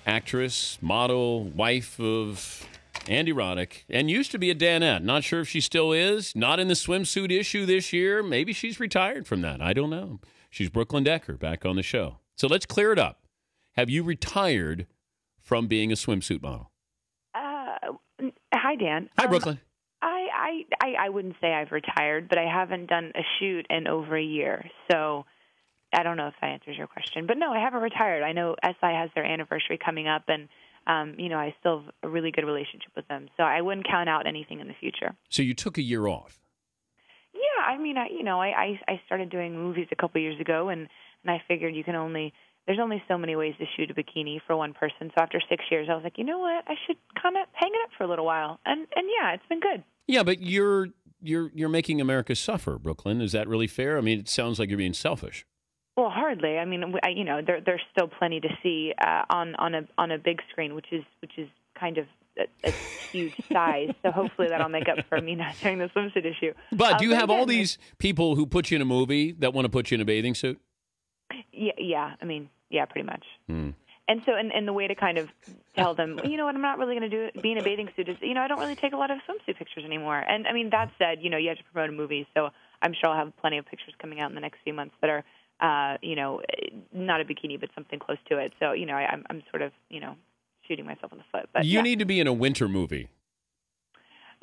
actress, model, wife of Andy Roddick, and used to be a Danette. Not sure if she still is. Not in the swimsuit issue this year. Maybe she's retired from that. I don't know. She's Brooklyn Decker back on the show. So let's clear it up. Have you retired from being a swimsuit model? Hi, Dan. Hi, Brooklyn. I wouldn't say I've retired, but I haven't done a shoot in over a year. So I don't know if that answers your question. But no, I haven't retired. I know SI has their anniversary coming up, and I still have a really good relationship with them. So I wouldn't count out anything in the future. So you took a year off? Yeah, I mean, I started doing movies a couple years ago, and I figured there's only so many ways to shoot a bikini for one person. So after 6 years, I was like, you know what? I should kind of hang it up for a little while. And yeah, it's been good. Yeah, but you're making America suffer, Brooklyn. Is that really fair? I mean, it sounds like you're being selfish. Well, hardly. I mean, there's still plenty to see on a big screen, which is kind of a huge size. So hopefully that'll make up for me not doing the swimsuit issue. But do you have all these people who put you in a movie that want to put you in a bathing suit? Yeah. I mean, yeah, pretty much. And so, and the way to kind of tell them, you know what, I'm not really going to be in a bathing suit is, I don't really take a lot of swimsuit pictures anymore. And I mean, that said, you have to promote a movie, so I'm sure I'll have plenty of pictures coming out in the next few months that are, not a bikini, but something close to it. So, I'm sort of, shooting myself in the foot. But you need to be in a winter movie.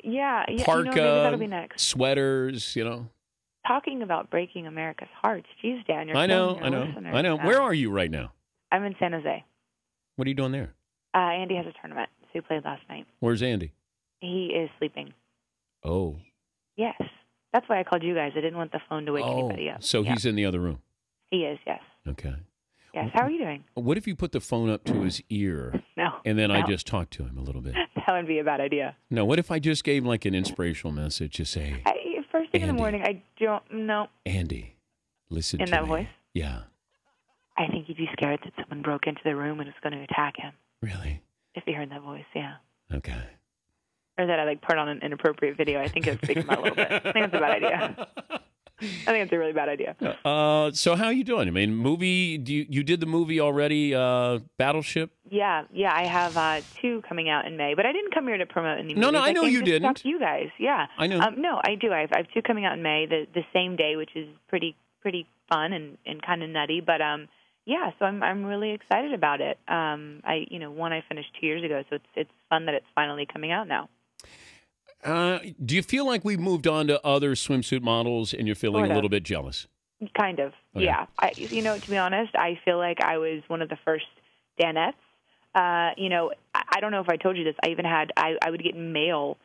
Yeah. Parka, maybe that'll be next. Sweaters, Talking about breaking America's hearts. Jeez, Dan, you're I know. listeners. Where are you right now? I'm in San Jose. What are you doing there? Andy has a tournament, so he played last night. Where's Andy? He is sleeping. Oh. Yes. That's why I called you guys. I didn't want the phone to wake anybody up. So he's in the other room? He is, yes. Okay. Yes. How are you doing? What if you put the phone up to his ear? No. And then I just talk to him a little bit? That would be a bad idea. No, what if I just gave like an inspirational message? Just say, first thing in the morning, I don't know. Andy, listen to me. In that voice? Yeah. I think he'd be scared that someone broke into the room and was going to attack him. Really? If he heard that voice, yeah. Okay. Or that I put on an inappropriate video. I think it would freak him out a little bit. I think that's a bad idea. I think it's a really bad idea. So how are you doing? I mean, movie, you did the movie already, Battleship? Yeah, I have 2 coming out in May, but I didn't come here to promote any movies. No, I know you didn't. Talk to you guys, yeah. I know. No, I do. I have 2 coming out in May, the same day, which is pretty fun and kind of nutty, but yeah, so I'm really excited about it. One I finished 2 years ago, so it's fun that it's finally coming out now. Do you feel like we've moved on to other swimsuit models and you're feeling a little bit jealous? Kind of, okay. Yeah. To be honest, I feel like I was one of the first Danettes. I don't know if I told you this. I even had, I would get mail.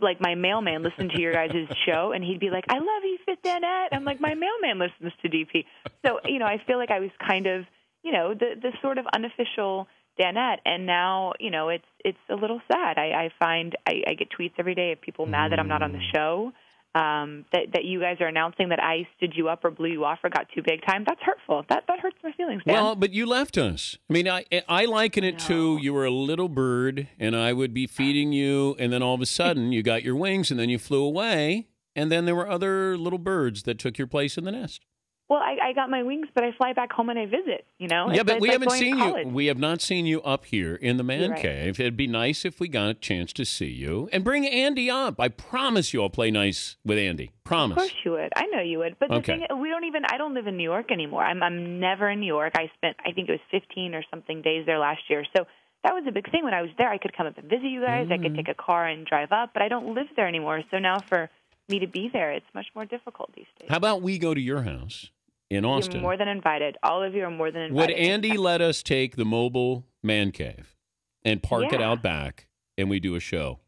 Like my mailman listened to your guys' show, and he'd be like, "I love you, Fifth Danette." I'm like, my mailman listens to DP. So, I feel like I was kind of, the sort of unofficial Danette, and now, it's a little sad. I find I get tweets every day of people mad that I'm not on the show, that you guys are announcing that I stood you up or blew you off or got too big time. That's hurtful. That hurts my feelings, Dan. Well, but you left us. I mean, I liken it to you were a little bird, and I would be feeding you, and then all of a sudden you got your wings, and then you flew away, and then there were other little birds that took your place in the nest. Well, I got my wings, but I fly back home and I visit, Yeah, but we haven't seen you. college. We have not seen you up here in the man right. cave. It'd be nice if we got a chance to see you. And bring Andy up. I promise you I'll play nice with Andy. Promise. Of course you would. I know you would. But the thing, I don't live in New York anymore. I'm never in New York. I spent, I think it was 15 or something days there last year. So that was a big thing when I was there. I could come up and visit you guys. I could take a car and drive up, but I don't live there anymore. So now for me to be there, it's much more difficult these days. How about we go to your house in Austin? You're more than invited. All of you are more than invited. Would Andy let us take the mobile man cave and park it out back, and we do a show?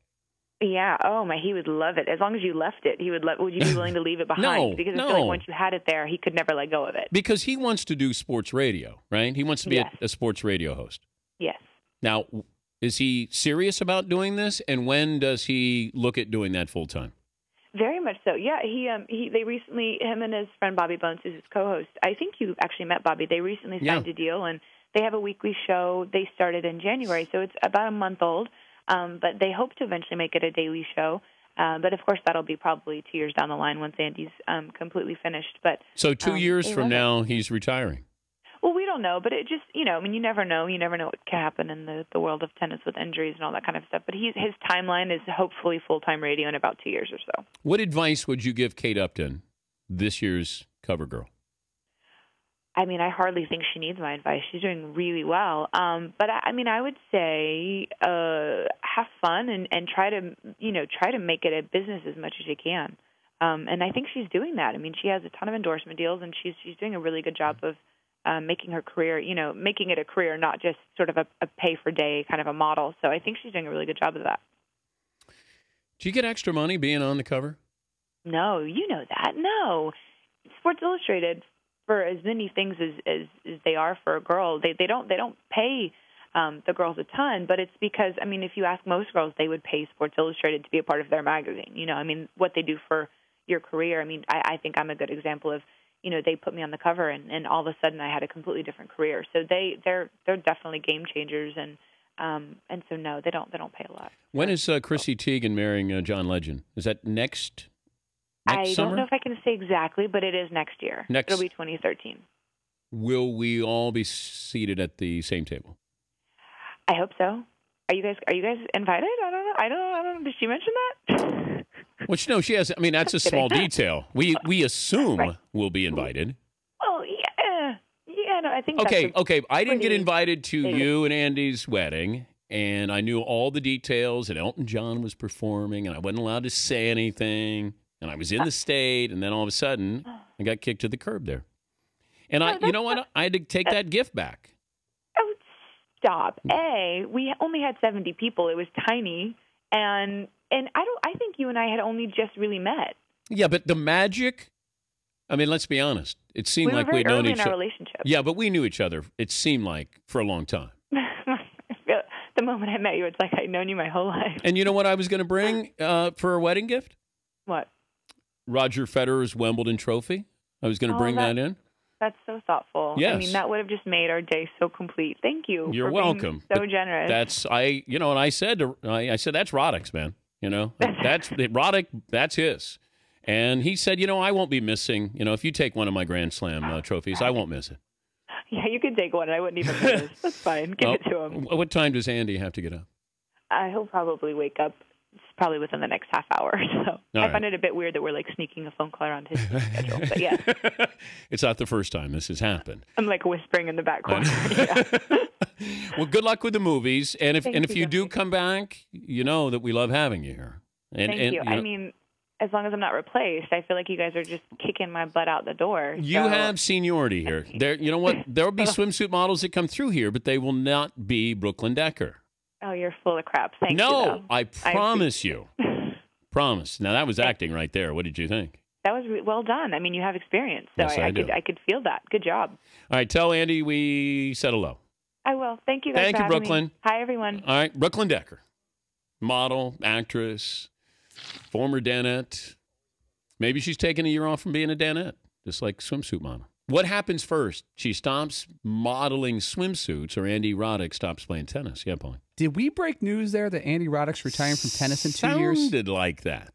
Yeah. Oh my, he would love it. As long as you left it, he would. Would you be willing to leave it behind? No. Because I feel like once you had it there, he could never let go of it. Because he wants to do sports radio, right? He wants to be a sports radio host. Yes. Now, is he serious about doing this? And when does he look at doing that full time? Very much so. Yeah, they recently, him and his friend Bobby Bones, who's his co-host. I think you actually met Bobby. They recently signed a deal, and they have a weekly show. They started in January, so it's about a month old. But they hope to eventually make it a daily show. But of course, that'll be probably 2 years down the line once Andy's completely finished. But so 2 years from now, he's retiring. Well, we don't know, but it just, I mean, you never know. You never know what can happen in the world of tennis with injuries and all that kind of stuff. But his timeline is hopefully full-time radio in about 2 years or so. What advice would you give Kate Upton, this year's cover girl? I mean, I hardly think she needs my advice. She's doing really well. But I mean, I would say have fun and try to make it a business as much as you can. And I think she's doing that. I mean, she has a ton of endorsement deals, and she's doing a really good job of making her career, making it a career, not just sort of a pay-for-day kind of a model. So I think she's doing a really good job of that. Do you get extra money being on the cover? No, you know that. No. Sports Illustrated, for as many things as they are for a girl, they don't pay the girls a ton, but it's because, I mean, if you ask most girls, they would pay Sports Illustrated to be a part of their magazine. I mean, what they do for your career. I mean, I think I'm a good example of, they put me on the cover and all of a sudden I had a completely different career. So they're definitely game changers, and so no, they don't pay a lot. When is Chrissy Teigen marrying John Legend? Is that next I summer? Don't know if I can say exactly, but it is next year. It'll be 2013. Will we all be seated at the same table? I hope so. Are you guys invited? I don't know. Did she mention that? Which, no, she has. I mean, that's a small detail. We assume we'll be invited. Oh, yeah. No, I think Okay. I didn't get invited to you and Andy's wedding, and I knew all the details, and Elton John was performing, and I wasn't allowed to say anything, and I was in the state, and then all of a sudden, I got kicked to the curb there. And you know what? I had to take that gift back. Oh, stop. We only had 70 people. It was tiny, and I think you and I had only just really met. Yeah, but the magic, I mean, let's be honest. It seemed like we'd known each other. Relationship. Yeah, but we knew each other, it seemed like, for a long time. The moment I met you, it's like I'd known you my whole life. And you know what I was going to bring for a wedding gift? What? Roger Federer's Wimbledon trophy. I was going to bring that in. That's so thoughtful. Yes. I mean, that would have just made our day so complete. Thank you. You're for welcome. Being so generous. And I said that's Roddick's, man. That's Roddick. That's his. And he said, I won't be missing. If you take one of my Grand Slam trophies, I won't miss it. Yeah, you can take one. I wouldn't even miss. That's fine. Give it to him. What time does Andy have to get up? He'll probably wake up probably within the next half hour. So I find it a bit weird that we're like sneaking a phone call around his schedule. But yeah. It's not the first time this has happened. I'm like whispering in the back corner. Yeah. Well, good luck with the movies. And if you do come back, you know that we love having you here. Thank you. I mean, as long as I'm not replaced, I feel like you guys are just kicking my butt out the door. You have seniority here. You know what? There will be swimsuit models that come through here, but they will not be Brooklyn Decker. Oh, you're full of crap. Thank you. No, I promise you. Promise. Now, that was acting right there. What did you think? That was well done. I mean, you have experience, so yes, I could feel that. Good job. All right, tell Andy we said hello. I will. Thank you guys Thank for you, having Brooklyn. me. Hi, everyone. All right, Brooklyn Decker. Model, actress, former Danette. Maybe she's taking a year off from being a Danette, just like swimsuit model. What happens first? She stops modeling swimsuits, or Andy Roddick stops playing tennis? Yeah, Pauline. Did we break news there that Andy Roddick's retiring from tennis in 2 years? Sounded like that.